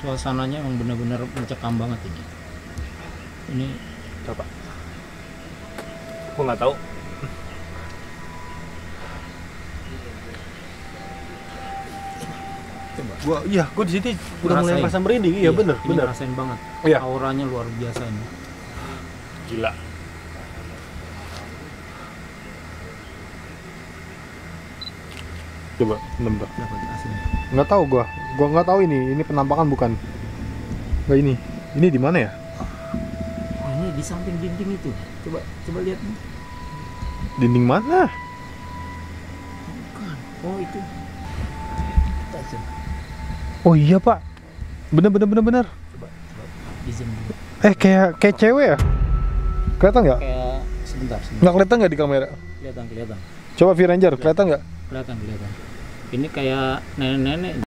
Suasananya emang benar-benar mencekam banget ini. Ini apa? Gua nggak tahu. Coba. Gua di sini udah mulai merasa merinding. Iya bener. Ngerasain banget. Iya. Auranya luar biasa ini. Gila. Coba, bentar. Dapat aslinya. Nggak tahu gua nggak tahu ini penampakan bukan. Nggak ini. Ini di mana ya? Oh, ini di samping dinding itu. Coba lihat nih. Dinding mana? Bukan. Oh, itu. Oh iya, Pak. Bener. Coba di zoom dulu. Kayak cewek ya? Kelihatan nggak? Kayak sebentar. Nggak kelihatan nggak di kamera? Kelihatan. Coba V-Ranger, kelihatan nggak? Kelihatan. Ini kayak nenek-nenek.